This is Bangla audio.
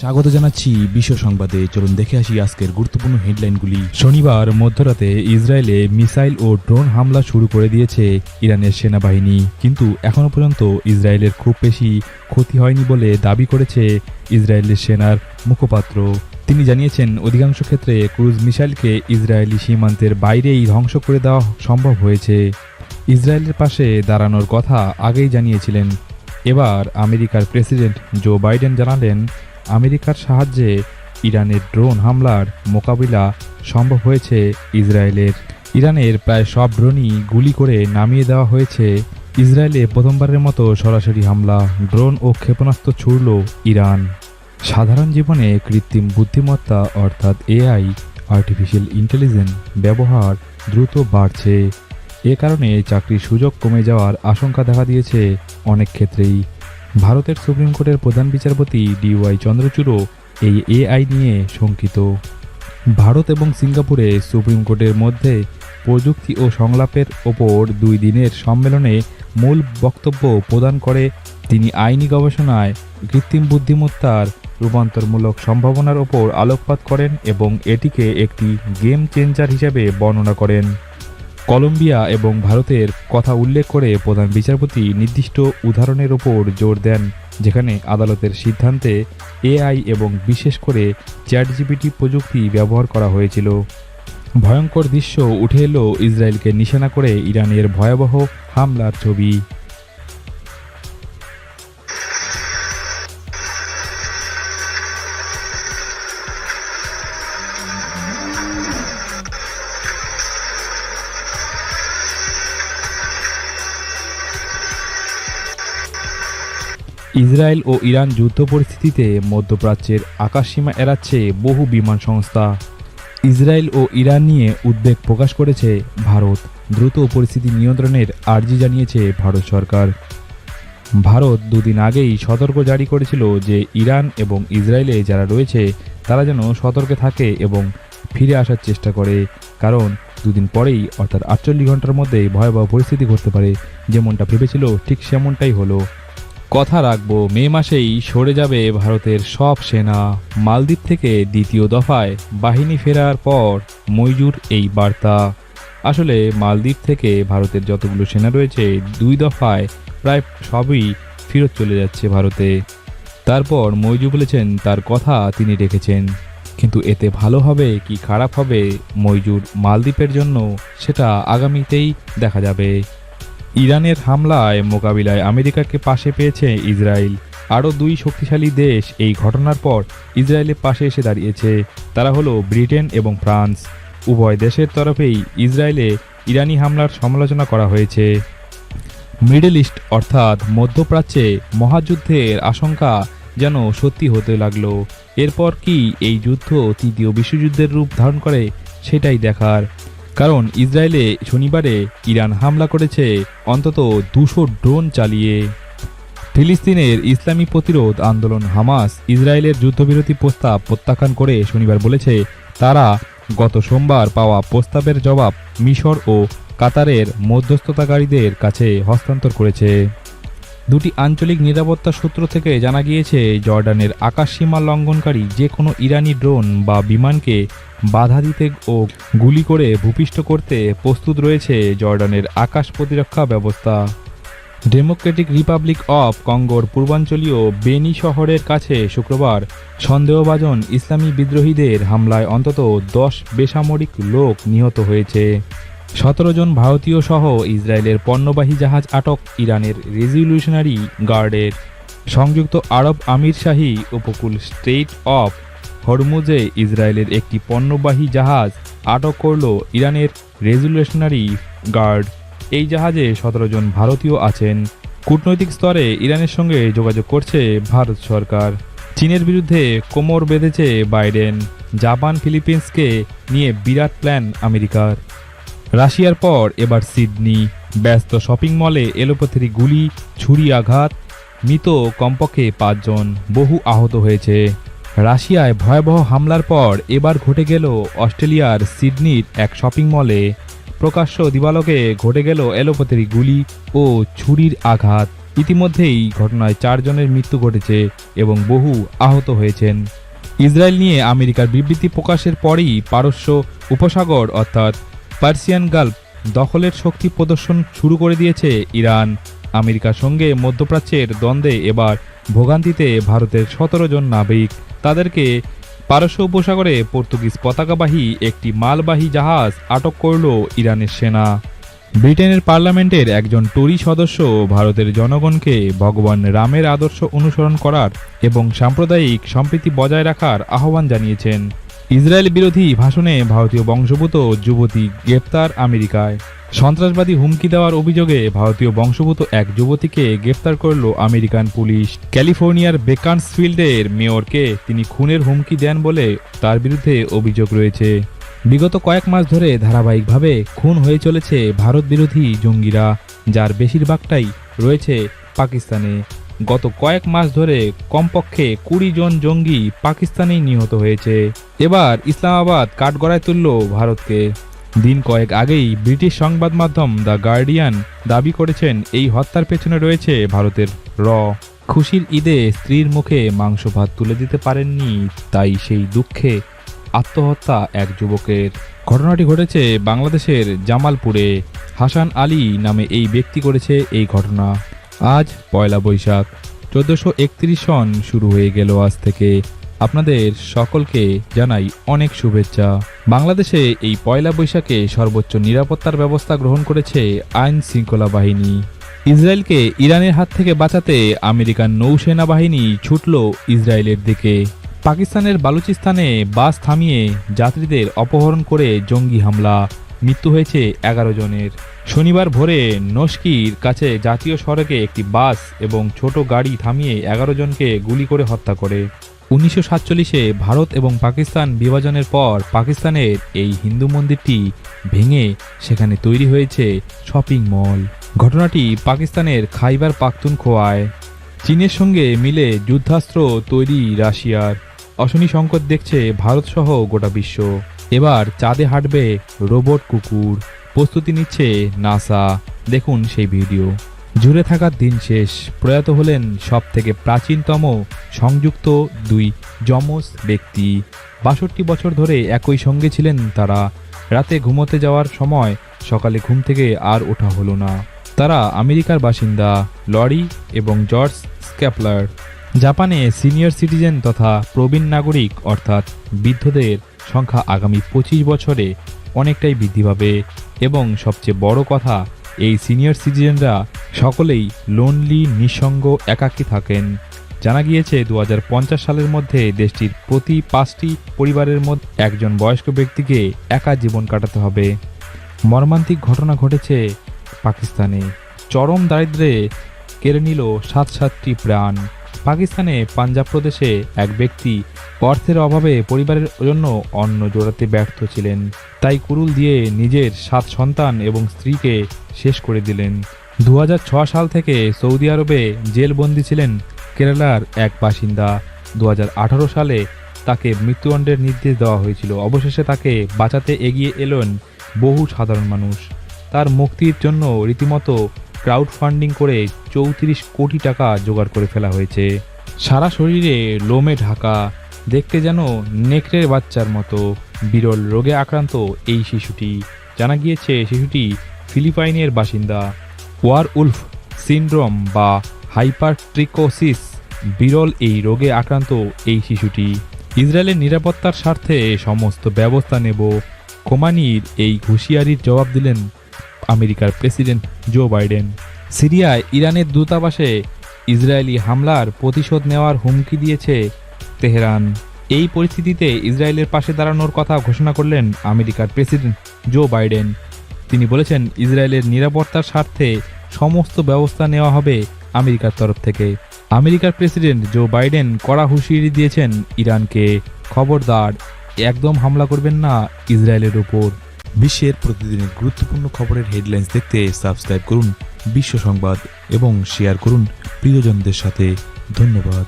স্বাগত জানাচ্ছি বিশ্ব সংবাদে। চলুন দেখে আসি আজকের গুরুত্বপূর্ণ হেডলাইনগুলি। শনিবার মধ্যরাতে ইসরায়েলে মিসাইল ও ড্রোন হামলা শুরু করে দিয়েছে ইরানের সেনাবাহিনী, কিন্তু এখনও পর্যন্ত ইসরায়েলের খুব বেশি ক্ষতি হয়নি বলে দাবি করেছে ইসরায়েলের সেনার মুখপাত্র। তিনি জানিয়েছেন, অধিকাংশ ক্ষেত্রে ক্রুজ মিসাইলকে ইসরায়েলি সীমান্তের বাইরেই ধ্বংস করে দেওয়া সম্ভব হয়েছে। ইসরায়েলের পাশে দাঁড়ানোর কথা আগেই জানিয়েছিলেন। এবার আমেরিকার প্রেসিডেন্ট জো বাইডেন জানালেন, আমেরিকার সাহায্যে ইরানের ড্রোন হামলার মোকাবিলা সম্ভব হয়েছে ইসরায়েলের। ইরানের প্রায় সব ড্রোনই গুলি করে নামিয়ে দেওয়া হয়েছে। ইসরায়েলে প্রথমবারের মতো সরাসরি হামলা, ড্রোন ও ক্ষেপণাস্ত্র ছুড়ল ইরান। সাধারণ জীবনে কৃত্রিম বুদ্ধিমত্তা অর্থাৎ এআই, আর্টিফিশিয়াল ইন্টেলিজেন্স ব্যবহার দ্রুত বাড়ছে। এ কারণে চাকরির সুযোগ কমে যাওয়ার আশঙ্কা দেখা দিয়েছে অনেক ক্ষেত্রেই। ভারতের সুপ্রিম কোর্টের প্রধান বিচারপতি ডিওয়াই চন্দ্রচূড়ও এই এআই নিয়ে শঙ্কিত। ভারত এবং সিঙ্গাপুরে সুপ্রিম কোর্টের মধ্যে প্রযুক্তি ও সংলাপের ওপর 2 দিনের সম্মেলনে মূল বক্তব্য প্রদান করে তিনি আইনি গবেষণায় কৃত্রিম বুদ্ধিমত্তার রূপান্তরমূলক সম্ভাবনার ওপর আলোকপাত করেন এবং এটিকে একটি গেম চেঞ্জার হিসেবে বর্ণনা করেন। কলম্বিয়া এবং ভারতের কথা উল্লেখ করে প্রধান বিচারপতি নির্দিষ্ট উদাহরণের ওপর জোর দেন, যেখানে আদালতের সিদ্ধান্তে এআই এবং বিশেষ করে চ্যাটজিপিটি প্রযুক্তি ব্যবহার করা হয়েছিল। ভয়ঙ্কর দৃশ্য উঠে এলো ইসরায়েলকে নিশানা করে ইরানের ভয়াবহ হামলার ছবি। ইসরায়েল ও ইরান যুদ্ধ পরিস্থিতিতে মধ্যপ্রাচ্যের আকাশসীমা এড়াচ্ছে বহু বিমান সংস্থা। ইসরায়েল ও ইরান নিয়ে উদ্বেগ প্রকাশ করেছে ভারত। দ্রুত পরিস্থিতি নিয়ন্ত্রণের আর্জি জানিয়েছে ভারত সরকার। ভারত 2 দিন আগেই সতর্ক জারি করেছিল যে ইরান এবং ইসরায়েলে যারা রয়েছে তারা যেন সতর্কে থাকে এবং ফিরে আসার চেষ্টা করে, কারণ 2 দিন পরেই অর্থাৎ 48 ঘন্টার মধ্যেই ভয়াবহ পরিস্থিতি ঘটতে পারে। যেমনটা ভেবেছিল ঠিক সেমনটাই হলো। কথা রাখবো, মে মাসেই সরে যাবে ভারতের সব সেনা। মালদ্বীপ থেকে দ্বিতীয় দফায় বাহিনী ফেরার পর মইজুর এই বার্তা। আসলে মালদ্বীপ থেকে ভারতের যতগুলো সেনা রয়েছে 2 দফায় প্রায় সবই ফেরত চলে যাচ্ছে ভারতে। তারপর মইজু বলেছেন তার কথা তিনি রেখেছেন, কিন্তু এতে ভালো হবে কি খারাপ হবে মইজুর মালদ্বীপের জন্য সেটা আগামীতেই দেখা যাবে। ইরানের হামলায় মোকাবিলায় আমেরিকাকে পাশে পেয়েছে ইসরায়েল। আরও 2 শক্তিশালী দেশ এই ঘটনার পর ইসরায়েলের পাশে এসে দাঁড়িয়েছে। তারা হলো ব্রিটেন এবং ফ্রান্স। উভয় দেশের তরফেই ইসরায়েলে ইরানি হামলার সমালোচনা করা হয়েছে। মিডল ইস্ট অর্থাৎ মধ্যপ্রাচ্যে মহাযুদ্ধের আশঙ্কা যেন সত্যি হতে লাগলো। এরপর কি এই যুদ্ধ তৃতীয় বিশ্বযুদ্ধের রূপ ধারণ করে সেটাই দেখার, কারণ ইসরায়েলে শনিবারে ইরান হামলা করেছে অন্তত 200 ড্রোন চালিয়ে। ফিলিস্তিনের ইসলামী প্রতিরোধ আন্দোলন হামাস ইসরায়েলের যুদ্ধবিরতি প্রস্তাব প্রত্যাখ্যান করে শনিবার বলেছে তারা গত সোমবার পাওয়া প্রস্তাবের জবাব মিশর ও কাতারের মধ্যস্থতাকারীদের কাছে হস্তান্তর করেছে। 2টি আঞ্চলিক নিরাপত্তা সূত্র থেকে জানা গিয়েছে জর্ডানের আকাশসীমা লঙ্ঘনকারী যে কোনো ইরানি ড্রোন বা বিমানকে বাধা দিতে ও গুলি করে ভূপিষ্ট করতে প্রস্তুত রয়েছে জর্ডানের আকাশ প্রতিরক্ষা ব্যবস্থা। ডেমোক্রেটিক রিপাবলিক অফ কঙ্গোর পূর্বাঞ্চলীয় বেনি শহরের কাছে শুক্রবার সন্দেহভাজন ইসলামী বিদ্রোহীদের হামলায় অন্তত 10 বেসামরিক লোক নিহত হয়েছে। 17 জন ভারতীয় সহ ইসরায়েলের পণ্যবাহী জাহাজ আটক ইরানের রেভলিউশনারি গার্ডের। সংযুক্ত আরব আমিরশাহী উপকূল স্ট্রেইট অফ হরমুজে ইসরায়েলের একটি পণ্যবাহী জাহাজ আটক করল ইরানের রেভলিউশনারি গার্ড। এই জাহাজে 17 জন ভারতীয় আছেন। কূটনৈতিক স্তরে ইরানের সঙ্গে যোগাযোগ করছে ভারত সরকার। চীনের বিরুদ্ধে কোমর বেঁধেছে বাইডেন। জাপান ফিলিপিন্সকে নিয়ে বিরাট প্ল্যান আমেরিকার। রাশিয়ার পর এবার সিডনি। ব্যস্ত শপিং মলে এলোপাথারি গুলি, ছুরি আঘাত, মৃত কমপক্ষে 5 জন, বহু আহত হয়েছে। রাশিয়ায় ভয়াবহ হামলার পর এবার ঘটে গেল অস্ট্রেলিয়ার সিডনির এক শপিং মলে। প্রকাশ্য দিবালোকে ঘটে গেল এলোপাথারি গুলি ও ছুরির আঘাত। ইতিমধ্যেই ঘটনায় 4 জনের মৃত্যু ঘটেছে এবং বহু আহত হয়েছেন। ইসরায়েল নিয়ে আমেরিকার বিবৃতি প্রকাশের পরই পারস্য উপসাগর অর্থাৎ পার্সিয়ান গালফ দখলের শক্তি প্রদর্শন শুরু করে দিয়েছে ইরান। আমেরিকার সঙ্গে মধ্যপ্রাচ্যের দ্বন্দ্বে এবার ভোগান্তিতে ভারতের 17 জন নাবিক। তাদেরকে পারস্য উপসাগরে পর্তুগিজ পতাকাবাহী একটি মালবাহী জাহাজ আটক করল ইরানের সেনা। ব্রিটেনের পার্লামেন্টের একজন টরি সদস্য ভারতের জনগণকে ভগবান রামের আদর্শ অনুসরণ করার এবং সাম্প্রদায়িক সম্প্রীতি বজায় রাখার আহ্বান জানিয়েছেন। ইসরায়েল বিরোধী ভাষণে ভারতীয় বংশোদ্ভূত যুবতী গ্রেপ্তার আমেরিকায়। সন্ত্রাসবাদী হুমকি দেওয়ার অভিযোগে ভারতীয় বংশোদ্ভূত এক যুবতীকে গ্রেপ্তার করল আমেরিকান পুলিশ। ক্যালিফোর্নিয়ার বেকার্সফিল্ডের মেয়রকে তিনি খুনের হুমকি দেন বলে তার বিরুদ্ধে অভিযোগ রয়েছে। বিগত কয়েক মাস ধরে ধারাবাহিকভাবে খুন হয়ে চলেছে ভারত বিরোধী জঙ্গিরা, যার বেশিরভাগটাই রয়েছে পাকিস্তানে। গত কয়েক মাস ধরে কমপক্ষে 20 জন জঙ্গি পাকিস্তানেই নিহত হয়েছে। এবার ইসলামাবাদ কাঠগড়ায় তুলল ভারতকে। দিন কয়েক আগেই ব্রিটিশ সংবাদ মাধ্যম দ্য গার্ডিয়ান দাবি করেছেন এই হত্যার পেছনে রয়েছে ভারতের খুশির ঈদে স্ত্রীর মুখে মাংস ভাত তুলে দিতে পারেননি, তাই সেই দুঃখে আত্মহত্যা এক যুবকের। ঘটনাটি ঘটেছে বাংলাদেশের জামালপুরে। হাসান আলী নামে এই ব্যক্তি করেছে এই ঘটনা। আজ পয়লা বৈশাখ, 1431 সন শুরু হয়ে গেল আজ থেকে। আপনাদের সকলকে জানাই অনেক শুভেচ্ছা। বাংলাদেশে এই পয়লা বৈশাখে সর্বোচ্চ নিরাপত্তার ব্যবস্থা গ্রহণ করেছে আইন শৃঙ্খলা বাহিনী। ইসরায়েলকে ইরানের হাত থেকে বাঁচাতে আমেরিকান নৌসেনা বাহিনী ছুটল ইসরায়েলের দিকে। পাকিস্তানের বালুচিস্তানে বাস থামিয়ে যাত্রীদের অপহরণ করে জঙ্গি হামলা, মৃত্যু হয়েছে 11 জনের। শনিবার ভোরে নস্কির কাছে জাতীয় সড়কে একটি বাস এবং ছোট গাড়ি থামিয়ে 11 জনকে গুলি করে হত্যা করে। 1947-এ ভারত এবং পাকিস্তান বিভাজনের পর পাকিস্তানের এই হিন্দু মন্দিরটি ভেঙে সেখানে তৈরি হয়েছে শপিং মল। ঘটনাটি পাকিস্তানের খাইবার পাখতুনখোয়ায়। চীনের সঙ্গে মিলে যুদ্ধাস্ত্র তৈরি রাশিয়ার। অশনি সংকট দেখছে ভারতসহ গোটা বিশ্ব। এবার চাঁদে হাঁটবে রোবট কুকুর, প্রস্তুতি নিচ্ছে নাসা। দেখুন সেই ভিডিও। জুড়ে থাকার দিন শেষ। প্রয়াত হলেন সব থেকে প্রাচীনতম সংযুক্ত 2 যমজ ব্যক্তি। 62 বছর ধরে একই সঙ্গে ছিলেন তারা। রাতে ঘুমোতে যাওয়ার সময় সকালে ঘুম থেকে আর ওঠা হলো না। তারা আমেরিকার বাসিন্দা লরি এবং জর্জ স্ক্যাপলার। জাপানে সিনিয়র সিটিজেন তথা প্রবীণ নাগরিক অর্থাৎ বৃদ্ধদের সংখ্যা আগামী 25 বছরে অনেকটাই বৃদ্ধি পাবে এবং সবচেয়ে বড় কথা, এই সিনিয়র সিটিজেনরা সকলেই লোনলি, নিঃসঙ্গ, একাকী থাকেন। জানা গিয়েছে 2050 সালের মধ্যে দেশটির প্রতি 5টি পরিবারের মধ্যে একজন বয়স্ক ব্যক্তিকে একা জীবন কাটাতে হবে। মর্মান্তিক ঘটনা ঘটেছে পাকিস্তানে। চরম দারিদ্র্যে কেড়ে নিল 7টি প্রাণ। পাকিস্তানে পাঞ্জাব প্রদেশে এক ব্যক্তি অর্থের অভাবে পরিবারের জন্য অন্ন জোগাতে ব্যর্থ ছিলেন, তাই কুড়ুল দিয়ে নিজের 7 সন্তান এবং স্ত্রীকে শেষ করে দিলেন। 2006 সাল থেকে সৌদি আরবে জেলবন্দি ছিলেন কেরালার এক বাসিন্দা। 2018 সালে তাকে মৃত্যুদণ্ডের নির্দেশ দেওয়া হয়েছিল। অবশেষে তাকে বাঁচাতে এগিয়ে এলেন বহু সাধারণ মানুষ। তার মুক্তির জন্য রীতিমতো ক্রাউড ফান্ডিং করে 34 কোটি টাকা জোগাড় করে ফেলা হয়েছে। সারা শরীরে লোমে ঢাকা, দেখতে যেন নেকড়ের বাচ্চার মতো। বিরল রোগে আক্রান্ত এই শিশুটি। জানা গিয়েছে শিশুটি ফিলিপাইনের বাসিন্দা। ওয়ার উলফ সিনড্রোম বা হাইপারট্রিকোসিস বিরল এই রোগে আক্রান্ত এই শিশুটি। ইসরায়েলের নিরাপত্তার স্বার্থে সমস্ত ব্যবস্থা নেব, খোমানির এই হুঁশিয়ারির জবাব দিলেন আমেরিকার প্রেসিডেন্ট জো বাইডেন। সিরিয়ায় ইরানের দূতাবাসে ইসরায়েলি হামলার প্রতিশোধ নেওয়ার হুমকি দিয়েছে তেহরান। এই পরিস্থিতিতে ইসরায়েলের পাশে দাঁড়ানোর কথা ঘোষণা করলেন আমেরিকার প্রেসিডেন্ট জো বাইডেন। তিনি বলেছেন, ইসরায়েলের নিরাপত্তার স্বার্থে সমস্ত ব্যবস্থা নেওয়া হবে আমেরিকার তরফ থেকে। আমেরিকার প্রেসিডেন্ট জো বাইডেন কড়া হুঁশিয়ারি দিয়েছেন ইরানকে, খবরদার, একদম হামলা করবেন না ইসরায়েলের উপর। বিশ্বের প্রতিদিনের গুরুত্বপূর্ণ খবরের হেডলাইন্স দেখতে সাবস্ক্রাইব করুন বিশ্ব সংবাদ এবং শেয়ার করুন প্রিয়জনদের সাথে। ধন্যবাদ।